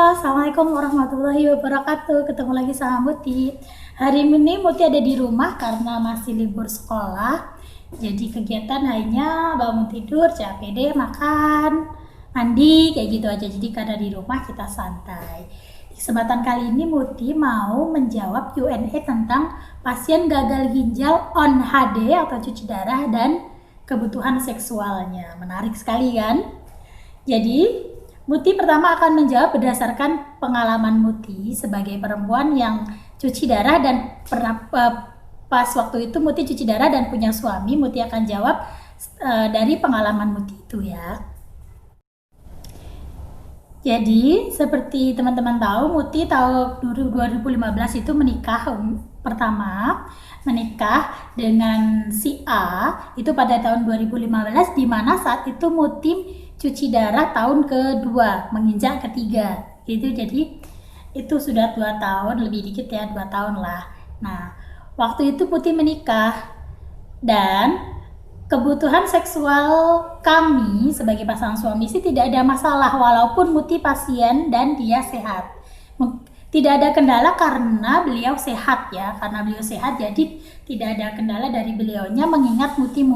Assalamualaikum warahmatullahi wabarakatuh. Ketemu lagi sama Muti. Hari ini Muti ada di rumah karena masih libur sekolah. Jadi kegiatan hanya bangun tidur, CAPD, makan, mandi, kayak gitu aja. Jadi karena di rumah kita santai. Di kesempatan kali ini Muti mau menjawab Q&A tentang pasien gagal ginjal on HD atau cuci darah dan kebutuhan seksualnya. Menarik sekali kan? Jadi Muti pertama akan menjawab berdasarkan pengalaman Muti sebagai perempuan yang cuci darah dan pernah pas waktu itu Muti cuci darah dan punya suami. Muti akan jawab dari pengalaman Muti itu ya. Jadi seperti teman-teman tahu, Muti tahun 2015 itu menikah pertama, menikah dengan si A itu pada tahun 2015, di mana saat itu Muti cuci darah tahun kedua, menginjak ketiga gitu. Jadi itu sudah 2 tahun, lebih dikit ya, 2 tahun lah. Nah, waktu itu Muti menikah dan kebutuhan seksual kami sebagai pasangan suami istri tidak ada masalah walaupun Muti pasien dan dia sehat. Tidak ada kendala karena beliau sehat ya, karena beliau sehat jadi tidak ada kendala dari beliaunya, mengingat Muti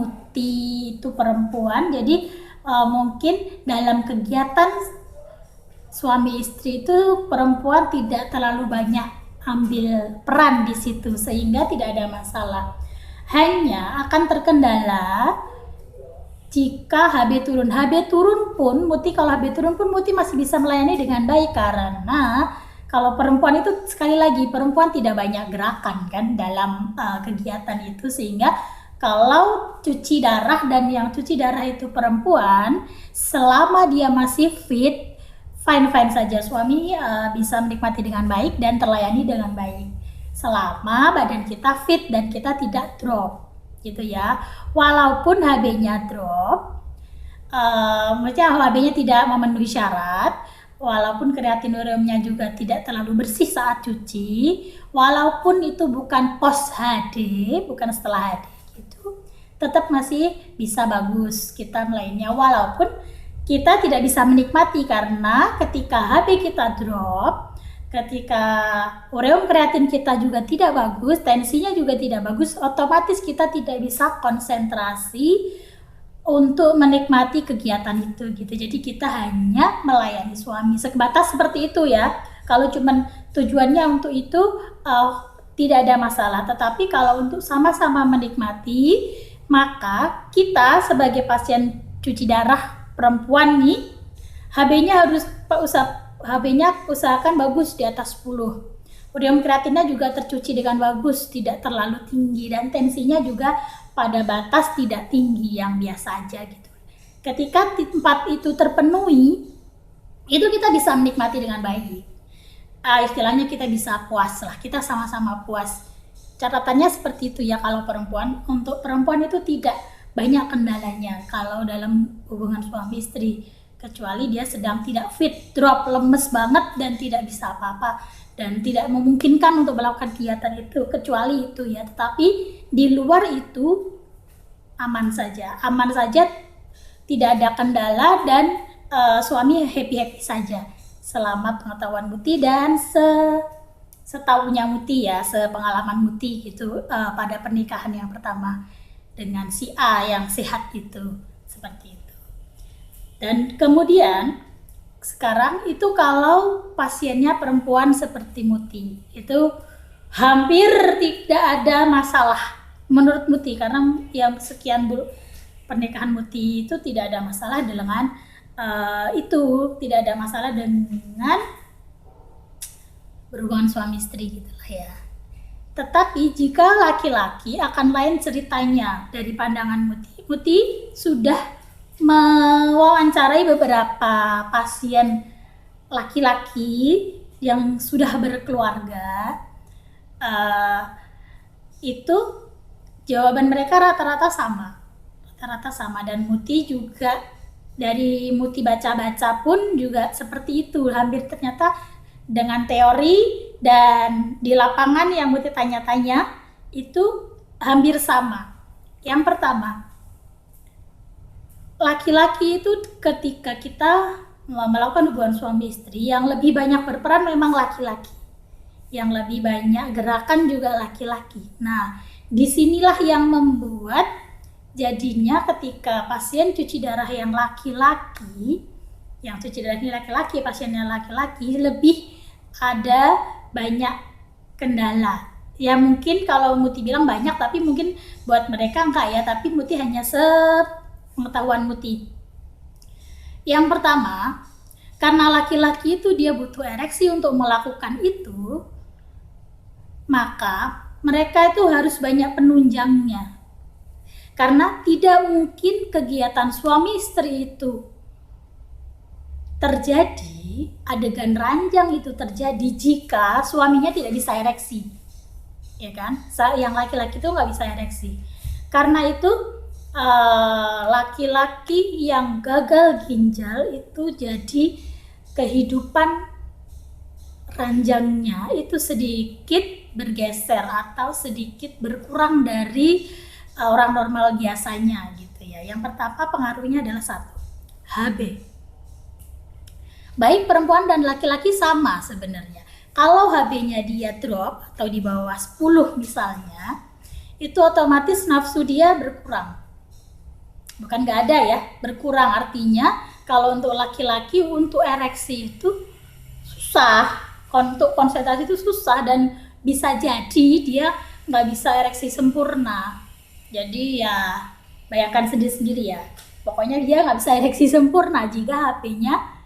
itu perempuan, jadi mungkin dalam kegiatan suami istri itu perempuan tidak terlalu banyak ambil peran di situ sehingga tidak ada masalah. Hanya akan terkendala jika HB turun. HB turun pun Muti, kalau HB turun pun Muti masih bisa melayani dengan baik karena kalau perempuan itu, sekali lagi, perempuan tidak banyak gerakan kan dalam kegiatan itu, sehingga kalau cuci darah dan yang cuci darah itu perempuan, selama dia masih fit, fine-fine saja. Suami bisa menikmati dengan baik dan terlayani dengan baik. Selama badan kita fit dan kita tidak drop, gitu ya. Walaupun HB-nya drop, maksudnya HB-nya tidak memenuhi syarat, walaupun kreatinuriumnya juga tidak terlalu bersih saat cuci, walaupun itu bukan post HD, bukan setelah HD, tetap masih bisa bagus kita melayaninya, walaupun kita tidak bisa menikmati karena ketika HB kita drop, ketika ureum kreatin kita juga tidak bagus, tensinya juga tidak bagus, otomatis kita tidak bisa konsentrasi untuk menikmati kegiatan itu gitu. Jadi kita hanya melayani suami sebatas seperti itu ya. Kalau cuman tujuannya untuk itu tidak ada masalah, tetapi kalau untuk sama-sama menikmati, maka kita sebagai pasien cuci darah perempuan nih, HB-nya usahakan bagus di atas 10. Ureum kreatinnya juga tercuci dengan bagus, tidak terlalu tinggi, dan tensinya juga pada batas tidak tinggi, yang biasa aja gitu. Ketika 4 itu terpenuhi, itu kita bisa menikmati dengan baik. Istilahnya kita bisa puas lah, kita sama-sama puas. Catatannya seperti itu ya kalau perempuan. Untuk perempuan itu tidak banyak kendalanya kalau dalam hubungan suami istri, kecuali dia sedang tidak fit, drop, lemes banget dan tidak bisa apa-apa dan tidak memungkinkan untuk melakukan kegiatan itu, kecuali itu ya. Tetapi di luar itu aman saja, tidak ada kendala dan suami happy-happy saja selama pengetahuan Muti dan setahunya Muti ya, sepengalaman Muti gitu pada pernikahan yang pertama dengan si A yang sehat itu, seperti itu. Dan kemudian sekarang itu kalau pasiennya perempuan seperti Muti, itu hampir tidak ada masalah menurut Muti, karena yang sekian pernikahan Muti itu tidak ada masalah dengan tidak ada masalah dengan berhubungan suami istri gitulah ya. Tetapi jika laki-laki akan lain ceritanya dari pandangan Muti. Muti sudah mewawancarai beberapa pasien laki-laki yang sudah berkeluarga. Itu jawaban mereka rata-rata sama, dan Muti juga, dari Muti baca-baca pun juga seperti itu, hampir ternyata dengan teori dan di lapangan yang Muti tanya-tanya itu hampir sama. Yang pertama, laki-laki itu ketika kita melakukan hubungan suami istri, yang lebih banyak berperan memang laki-laki. Yang lebih banyak gerakan juga laki-laki. Nah, disinilah yang membuat jadinya ketika pasien cuci darah yang laki-laki, pasiennya laki-laki, lebih ada banyak kendala. Ya mungkin kalau Muti bilang banyak, tapi mungkin buat mereka enggak ya, tapi Muti hanya sepengetahuan Muti. Yang pertama, karena laki-laki itu dia butuh ereksi untuk melakukan itu, maka mereka itu harus banyak penunjangnya. Karena tidak mungkin kegiatan suami istri itu terjadi, adegan ranjang itu terjadi jika suaminya tidak bisa ereksi. Ya kan? Yang laki-laki itu nggak bisa ereksi. Karena itu laki-laki yang gagal ginjal itu jadi kehidupan ranjangnya itu sedikit bergeser atau sedikit berkurang dari orang normal biasanya gitu ya. Yang pertama pengaruhnya adalah satu, HB. Baik perempuan dan laki-laki sama sebenarnya. Kalau HB-nya dia drop atau di bawah 10 misalnya, itu otomatis nafsu dia berkurang. Bukan nggak ada ya, berkurang. Artinya kalau untuk laki-laki untuk ereksi itu susah, untuk konsentrasi itu susah, dan bisa jadi dia nggak bisa ereksi sempurna. Jadi ya bayangkan sendiri-sendiri ya, pokoknya dia nggak bisa ereksi sempurna jika HB-nya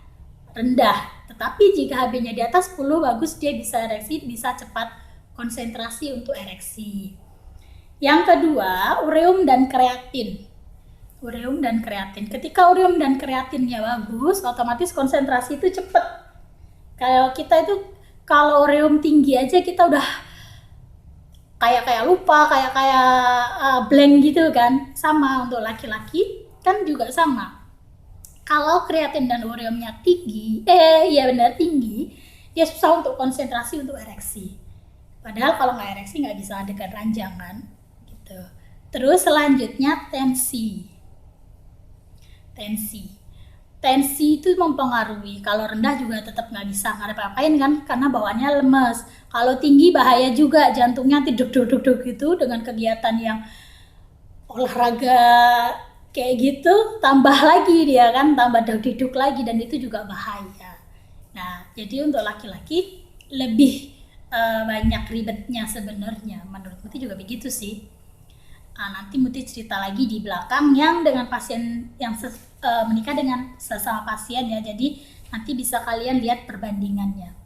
rendah. Tetapi jika HB-nya di atas 10 bagus, dia bisa ereksi, bisa cepat konsentrasi untuk ereksi. Yang kedua, ureum dan kreatin. Ureum dan kreatin. Ketika ureum dan kreatinnya bagus, otomatis konsentrasi itu cepat. Kalau kita itu, kalau ureum tinggi aja kita udah kayak lupa, kayak blank gitu kan. Sama untuk laki-laki kan juga sama. Kalau kreatin dan ureumnya tinggi, tinggi, dia susah untuk konsentrasi untuk ereksi. Padahal kalau nggak ereksi nggak bisa adegan ranjang kan, gitu. Terus selanjutnya tensi itu mempengaruhi. Kalau rendah juga tetap nggak bisa ngapa-ngapain kan, karena bawaannya lemes. Kalau tinggi bahaya juga, jantungnya duk gitu dengan kegiatan yang olahraga kayak gitu, tambah lagi dia kan, tambah duduk lagi, dan itu juga bahaya. Nah, jadi untuk laki-laki lebih banyak ribetnya sebenarnya. Menurut Muti juga begitu sih. Nanti Muti cerita lagi di belakang yang dengan pasien yang menikah dengan sesama pasien ya, jadi nanti bisa kalian lihat perbandingannya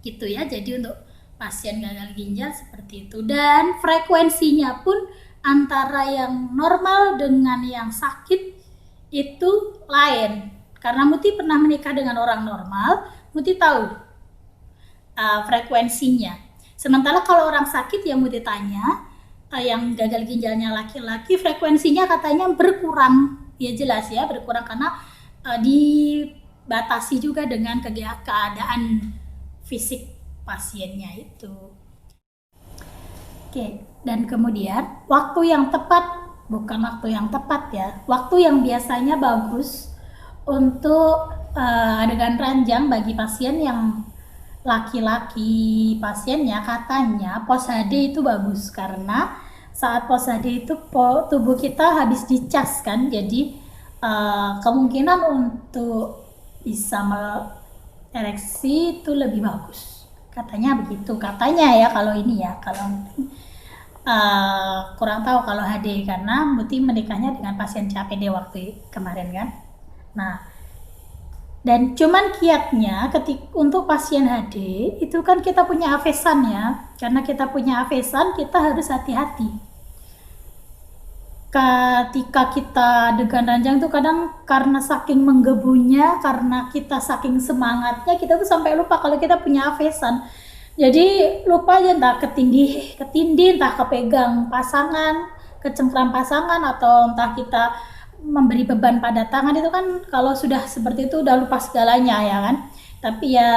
gitu ya. Jadi untuk pasien gagal ginjal seperti itu, dan frekuensinya pun antara yang normal dengan yang sakit itu lain. Karena Muti pernah menikah dengan orang normal, Muti tahu frekuensinya. Sementara kalau orang sakit yang Muti tanya, yang gagal ginjalnya laki-laki, frekuensinya katanya berkurang. Ya jelas ya berkurang, karena dibatasi juga dengan keadaan fisik pasiennya itu. Oke, dan kemudian waktu yang tepat, bukan waktu yang tepat ya, waktu yang biasanya bagus untuk adegan ranjang bagi pasien yang laki-laki pasiennya, katanya pos HD itu bagus, karena saat pos HD itu tubuh kita habis dicas kan, jadi kemungkinan untuk bisa ereksi itu lebih bagus, katanya begitu, katanya ya. Kalau ini ya, kalau kurang tahu kalau HD, karena Muti menikahnya dengan pasien CAPD waktu kemarin kan. Nah, dan cuman kiatnya untuk pasien HD itu kan kita punya afesan ya, karena kita punya afesan kita harus hati-hati. Ketika kita adegan ranjang tuh kadang karena saking menggebunya, karena kita saking semangatnya, kita tuh sampai lupa kalau kita punya afesan. Jadi lupa aja, entah ketindih, entah kepegang pasangan, kecengkram pasangan, atau entah kita memberi beban pada tangan. Itu kan kalau sudah seperti itu udah lupa segalanya ya kan. Tapi ya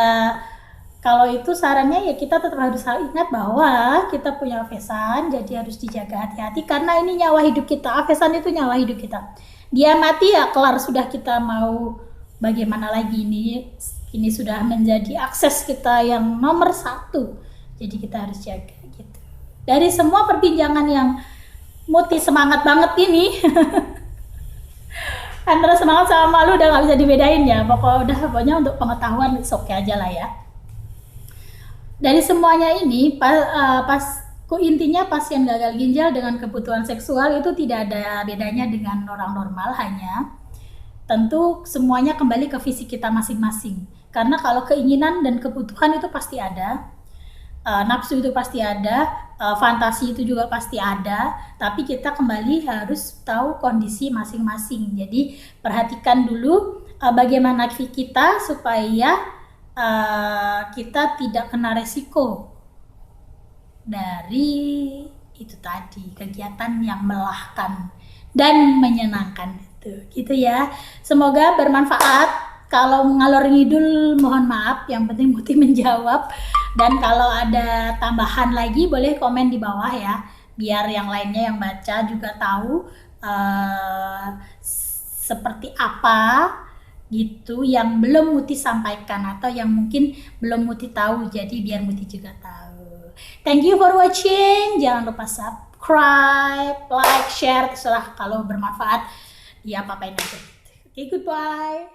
kalau itu sarannya ya kita tetap harus ingat bahwa kita punya afesan, jadi harus dijaga hati-hati, karena ini nyawa hidup kita. Afesan itu nyawa hidup kita. Dia mati ya kelar, sudah kita mau bagaimana lagi ini sudah menjadi akses kita yang nomor 1. Jadi kita harus jaga gitu. Dari semua perbincangan yang Muti semangat banget ini antara semangat sama malu udah gak bisa dibedain ya. Pokoknya untuk pengetahuan oke aja lah ya. Dari semuanya ini intinya pasien gagal ginjal dengan kebutuhan seksual itu tidak ada bedanya dengan orang normal, hanya tentu semuanya kembali ke fisik kita masing-masing. Karena kalau keinginan dan kebutuhan itu pasti ada, nafsu itu pasti ada, fantasi itu juga pasti ada, tapi kita kembali harus tahu kondisi masing-masing. Jadi perhatikan dulu bagaimana kita supaya kita tidak kena resiko dari itu tadi, kegiatan yang melelahkan dan menyenangkan itu, gitu ya. Semoga bermanfaat. Kalau ngalor ngidul mohon maaf, yang penting Muti menjawab. Dan kalau ada tambahan lagi boleh komen di bawah ya, biar yang lainnya yang baca juga tahu seperti apa gitu yang belum Muti sampaikan atau yang mungkin belum Muti tahu, jadi biar Muti juga tahu. Thank you for watching, jangan lupa subscribe, like, share, terserah, kalau bermanfaat ya apa-apain aja. Oke, goodbye.